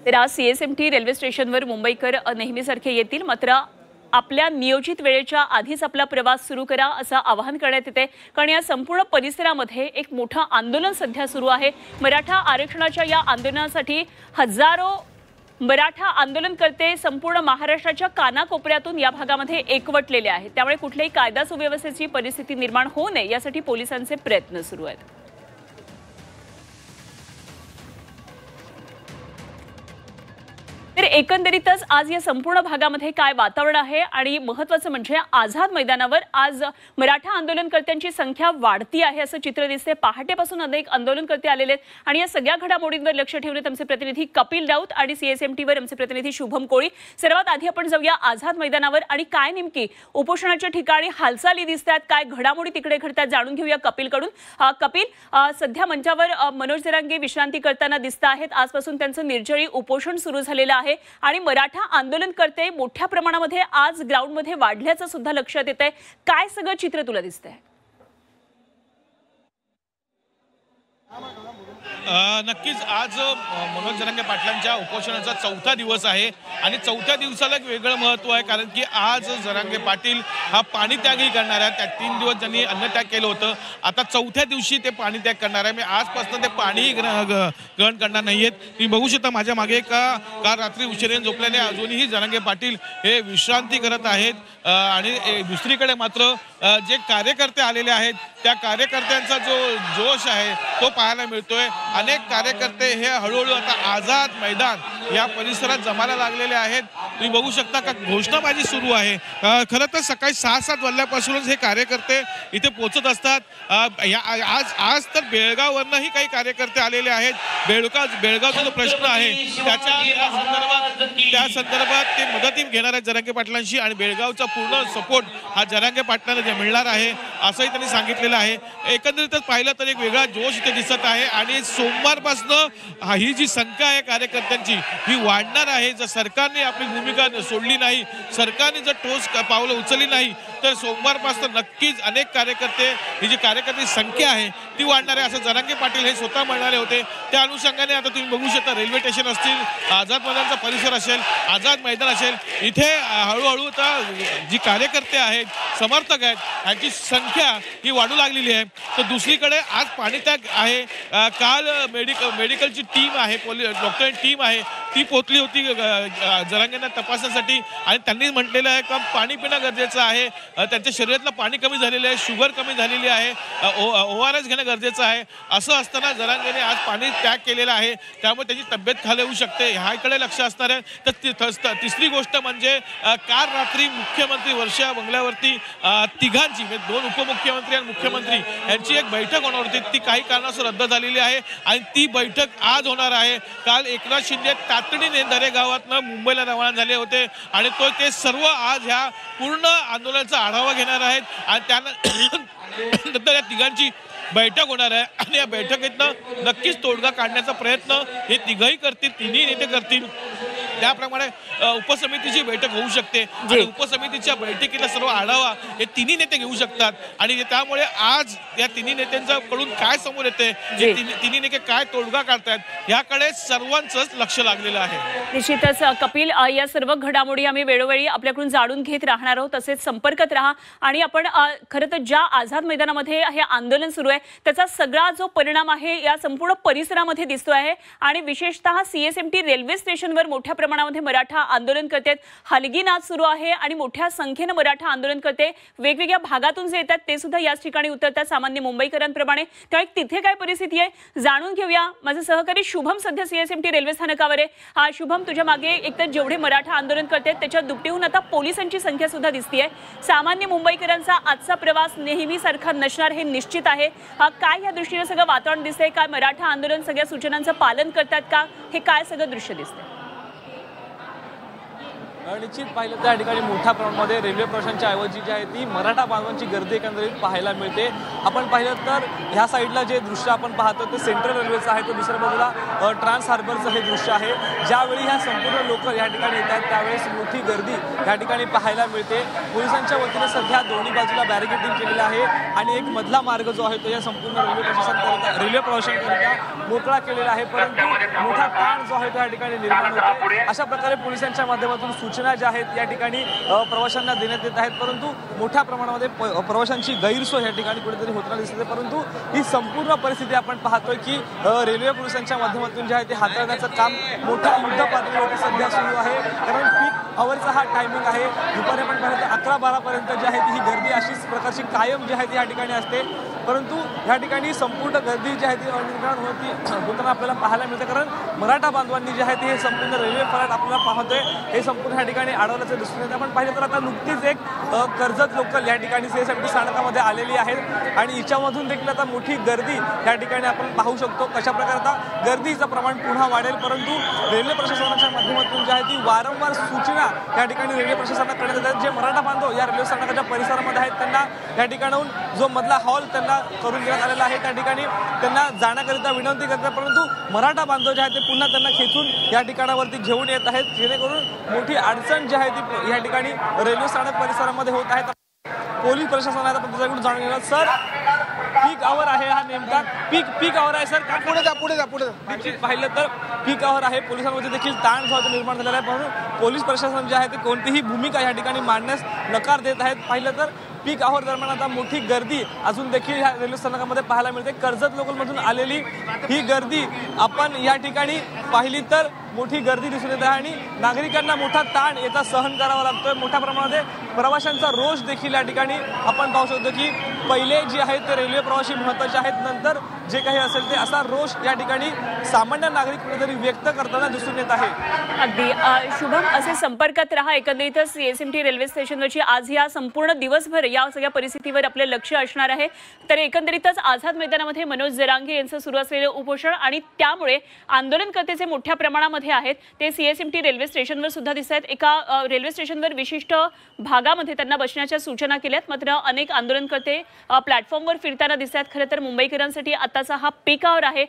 तर आज CSMT railway स्टेशनवर मुंबईकर नेहमीसारखे येतील, मात्र आपल्या नियोजित वेळेच्या आधीच आपला प्रवास सुरू करा असं आवाहन करण्यात येते। कारण या संपूर्ण परिसरामध्ये एक मोठं आंदोलन सध्या सुरू आहे। मराठा आरक्षणाच्या या आंदोलनासाठी हजारो मराठा आंदोलनकर्ते संपूर्ण महाराष्ट्राच्या कानाकोपऱ्यातून या भागामध्ये एकवटलेले आहेत। त्यामुळे कुठल्याही कायदा सुव्यवस्थेची परिस्थिती निर्माण होऊ नये यासाठी पोलिसांचे प्रयत्न सुरू आहेत। तर एकंदरीतच आज या संपूर्ण भागामध्ये काय वातावरण आहे आणि महत्त्वाचं म्हणजे आझाद मैदानावर आज मराठा आंदोलनकर्त्यांची संख्या वाढती आहे असं चित्र दिसते। पहाटेपासून अनेक आंदोलनकर्ते आलेले आहेत आणि या सगळ्या घडामोडींवर लक्ष ठेवून आमचे प्रतिनिधी कपिल राऊत आणि सीएसएमटीवर आमचे प्रतिनिधी शुभम कोळी। सर्वात आधी आपण जाऊया आझाद मैदानावर आणि काय नेमकी उपोषणाच्या ठिकाणी हालचाली दिसतात, काय घडामोडी तिकडे घडतात जाणून घेऊया कपिलकडून। कपिल, सध्या मंचावर मनोज जरांगे विश्रांती करताना दिसत आहेत। आजपासून त्यांचं निर्जळी उपोषण सुरू झालेलं आहे आणि मराठा आंदोलनकर्ते मोठ्या प्रमाणामध्ये आज ग्राउंडमध्ये वाढल्याचं सुद्धा लक्षात येतंय। काय सगळं चित्र तुला दिसतंय? नक्कीच आज मनोज जरांगे पाटलांच्या उपोषणाचा चौथा दिवस आहे आणि चौथ्या दिवसाला एक वेगळं महत्त्व आहे, कारण की आज जरांगे पाटील हा पाणीत्यागही करणार आहे। त्या 3 दिवस ज्यांनी अन्नत्याग केलं होतं, आता चौथ्या दिवशी ते पाणीत्याग करणार आहे। मी आजपासून ते पाणीही ग्रहण करणार नाहीयेत। तुम्ही बघू शकता माझ्या मागे काल रात्री उशिरेने झोपल्याने अजूनही जरांगे पाटील हे विश्रांती करत आहेत आणि दुसरीकडे मात्र जे कार्यकर्ते आलेले आहेत त्या कार्यकर्त्यांचा जो जोश आहे तो पाहायला मिळतोय। अनेक कार्यकर्ते हे हळूहळू आता आझाद मैदान या परिसरात जमायला लागलेले आहेत। तुम्ही बघू शकता का घोषणाबाजी सुरू आहे। खरं तर सकाळी 6-7 वाजल्यापासूनच हे कार्यकर्ते इथे पोहोचत असतात। आज तर बेळगाववरनंही काही कार्यकर्ते आलेले आहेत। बेळगावचा जो प्रश्न आहे त्या संदर्भात ते मदती घेणार आहेत जरांगे पाटलांशी आणि बेळगावचा पूर्ण सपोर्ट हा जरांगे पाटलांना मिळणार आहे असंही त्यांनी सांगितलेलं आहे। एकंदरीतच पाहिलं तर एक वेगळा जोश इथे दिसत आहे आणि सोमवारपासून ही जी संख्या आहे कार्यकर्त्यांची ही वाढणार आहे। जर सरकारने आपली भूमिका सोडली नाही, सरकारने जर ठोस पावलं उचलली नाही तर सोमवारपासून नक्कीच अनेक कार्यकर्ते ही जी कार्यकर्त्यांची संख्या आहे ती वाढणार आहे असं जरांगे पाटील हे स्वतः म्हणाले होते। त्या अनुषंगाने आता तुम्ही बघू शकता रेल्वे स्टेशन असतील, आझाद मैदानचा परिसर असेल, आझाद मैदान असेल, इथे हळूहळू आता जी कार्यकर्ते आहेत, समर्थक आहेत यांची संख्या ही वाढू लागलेली आहे। तर दुसरीकडे आज पाणीत्याग आहे। काल मेडिकलची टीम आहे, डॉक्टरांची टीम आहे ती पोहोचली होती जरांगेंना तपासण्यासाठी आणि त्यांनी म्हटलेलं आहे का पाणी पिणं गरजेचं आहे। त्यांच्या शरीरातलं पाणी कमी झालेलं आहे, शुगर कमी झालेली आहे, ORS घेणं गरजेचं आहे। असं असताना जरांगेने आज पाणी त्याग केलेला आहे, त्यामुळे त्याची तब्येत खाली होऊ शकते, ह्याकडे लक्ष असणार आहे। तर तिसरी गोष्ट म्हणजे काल रात्री मुख्यमंत्री वर्षा बंगल्यावरती तिघांची 2 उपमुख्यमंत्री आणि मुख्यमंत्री यांची एक बैठक होणार होती, ती काही कारणास्तव रद्द झालेली आहे आणि ती बैठक आज होणार आहे। काल एकनाथ शिंदे तातडीने दरे गावातनं मुंबईला रवाना झाले होते आणि ते सर्व आज ह्या पूर्ण आंदोलनाचा आढावा घेणार आहेत आणि त्यानंतर या तिघांची बैठक होणार आहे आणि या बैठकीतनं नक्कीच तोडगा काढण्याचा प्रयत्न हे तिघही करतील, तिन्ही नेते करतील। त्याप्रमाणे उपसमितीची बैठक होऊ शकते आणि उपसमितीच्या बैठकीला सर्व आढावा हे तिन्ही नेते घेऊ शकतात आणि त्यामुळे आज या तिन्ही नेत्यांच्याकडून काय समोर येते, तिन्ही नेते काय तोडगा काढतायत याकडे सर्वांचंच लक्ष लागलेलं आहे। निश्चितच कपिल, या सर्व घडामोडी आम्ही वेळोवेळी आपल्याकडून जाणून घेत राहणार आहोत, तसेच संपर्कात राहा आणि आपण खरं तर ज्या आझाद मैदानामध्ये हे आंदोलन सुरू आहे त्याचा सगळा जो परिणाम आहे या संपूर्ण परिसरामध्ये दिसतो आहे आणि विशेषतः सीएसएमटी रेल्वे स्टेशनवर मोठ्या प्रमाणामध्ये मराठा आंदोलनकर्ते हलगी नाच सुरू आहे आणि मोठ्या संख्येने मराठा आंदोलनकर्ते वेगवेगळ्या भागातून जे येतात ते सुद्धा याच ठिकाणी उतरतात सामान्य मुंबईकरांप्रमाणे। त्यामुळे तिथे काय परिस्थिती आहे जाणून घेऊया। माझे सहकारी शुभम सध्या सीएसएमटी रेल्वे स्थानकावर आहे। शुभम, तुझ्या मागे एकतर जेवढे मराठा आंदोलनकर्ते आहेत त्याच्या दुपटीहून आता पोलिसांची संख्या सुद्धा दिसतेय। सामान्य मुंबईकरांचा आजचा प्रवास नेहमीसारखा नसणार हे निश्चित आहे। काय या दृष्टीने सगळं वातावरण दिसतंय? काय मराठा आंदोलन सगळ्या सूचनांचं पालन करतात का? हे काय सगळं दृश्य दिसतंय? निश्चित पाहिलं तर या ठिकाणी मोठ्या प्रमाणामध्ये रेल्वे प्रवाशांच्या ऐवजी जी आहे ती मराठा बांधवांची गर्दी एकंदरीत पाहायला मिळते। आपण पाहिलं तर ह्या साईडला जे दृश्य आपण पाहतो ते सेंट्रल रेल्वेचं आहे, तर दुसऱ्या बाजूला ट्रान्स हार्बरचं हे दृश्य आहे। ज्यावेळी ह्या संपूर्ण लोक या ठिकाणी येतात त्यावेळेस मोठी गर्दी या ठिकाणी पाहायला मिळते। पोलिसांच्या वतीने सध्या दोन्ही बाजूला बॅरिकेडिंग केलेलं आहे आणि एक मधला मार्ग जो आहे तो या संपूर्ण रेल्वे प्रवाशांकरिता मोकळा केलेला आहे, परंतु मोठा ताण जो आहे तो या ठिकाणी निर्माण होतो। अशा प्रकारे पोलिसांच्या माध्यमातून सूचना ज्या आहेत या ठिकाणी प्रवाशांना देण्यात येत आहेत, परंतु मोठ्या प्रमाणामध्ये प्रवाशांची गैरसोय या ठिकाणी कुठेतरी होताना दिसते। परंतु ही संपूर्ण परिस्थिती आपण पाहतोय की रेल्वे पोलिसांच्या माध्यमातून जे आहे ते हाताळण्याचं काम मोठ्या युद्ध पातळीवरती सध्या सुरू आहे, कारण पीक अवरचा हा टायमिंग आहे। दुपारी आपण पाहिलं तर 11-12 पर्यंत जी आहे ही गर्दी अशीच प्रकारची कायम जी आहे ती या ठिकाणी असते, परंतु या ठिकाणी संपूर्ण गर्दी जी आहे ती अनिर्णाण होताना आपल्याला पाहायला मिळते, कारण मराठा बांधवांनी जे आहे ते हे संपूर्ण रेल्वे फलाट आपल्याला पाहतोय हे संपूर्ण या ठिकाणी अडवल्याचं दिसून येतं। आपण पाहिलं तर आता नुकतीच एक कर्जत लोकल या ठिकाणी सीएसएमटी स्थानकामध्ये आलेली आहेत आणि हिच्यामधून देखील आता मोठी गर्दी या ठिकाणी आपण पाहू शकतो। कशा प्रकारे आता गर्दीचं प्रमाण पुन्हा वाढेल, परंतु रेल्वे प्रशासनाच्या माध्यमातून जी आहे ती वारंवार सूचना या ठिकाणी रेल्वे प्रशासनाला करण्यात येतात। जे मराठा बांधव या रेल्वे स्थानकाच्या परिसरामध्ये आहेत त्यांना या ठिकाणाहून जो मधला हॉल त्यांना करून देण्यात आलेला आहे, त्या ठिकाणी त्यांना जाण्याकरिता विनंती करतात, परंतु मराठा बांधव जे आहेत ते पुन्हा त्यांना खेचून या ठिकाणावरती घेऊन येत आहेत, जेणेकरून मोठी अडचण जी आहे ती या ठिकाणी रेल्वे स्थानक परिसरामध्ये होत आहे। पोलीस प्रशासनाला आपण त्याच्याकडून जाणून घेणार सर, पीक आवर आहे हा नेमका पीक आवर आहे सर, पुढे जा निश्चित पाहिलं तर पीक आवर आहे, पोलिसांमध्ये देखील ताण जो निर्माण झालेला आहे, म्हणून पोलीस प्रशासन जे आहे ते कोणतीही भूमिका या ठिकाणी मांडण्यास नकार देत आहेत। पाहिलं तर पीक आवर दरम्यान आता मोठी गर्दी अजून देखील ह्या रेल्वे स्थानकामध्ये पाहायला मिळते। कर्जत लोकलमधून आलेली ही गर्दी आपण या ठिकाणी पाहिली तर मोठी गर्दी दिसून येत आहे आणि नागरिकांना मोठा ताण याचा सहन करावा लागतोय। मोठ्या प्रमाणामध्ये प्रवाशांचा रोष देखील या ठिकाणी आपण पाहू शकतो की पहिले जे आहेत ते रेल्वे प्रवासी महत्त्वाचे आहेत, नंतर जे काही असेल ते असा रोष या ठिकाणी सामान्य नागरिक कुठेतरी व्यक्त करताना दिसून येत आहे। अगदी शुभम, असे संपर्कात रहा। एकंदरीतच सीएसएमटी रेल्वे स्टेशनवरची आज या संपूर्ण दिवसभर या सगळ्या परिस्थितीवर आपले लक्ष असणार आहे। तर एकंदरीतच आझाद मैदानामध्ये मनोज जरांगे यांचं सुरू असलेलं उपोषण आणि त्यामुळे आंदोलनकर्ते मोठ्या प्रमाणामध्ये आहेत ते सीएसएमटी रेल्वे स्टेशनवर सुद्धा दिसत आहेत। एका रेल्वे स्टेशनवर विशिष्ट भागामध्ये त्यांना बसण्याच्या सूचना केल्यात, मात्र अनेक आंदोलनकर्ते प्लॅटफॉर्मवर फिरताना दिसतात। खरं तर मुंबईकरांसाठी आताचा हा पीक आवर आहे।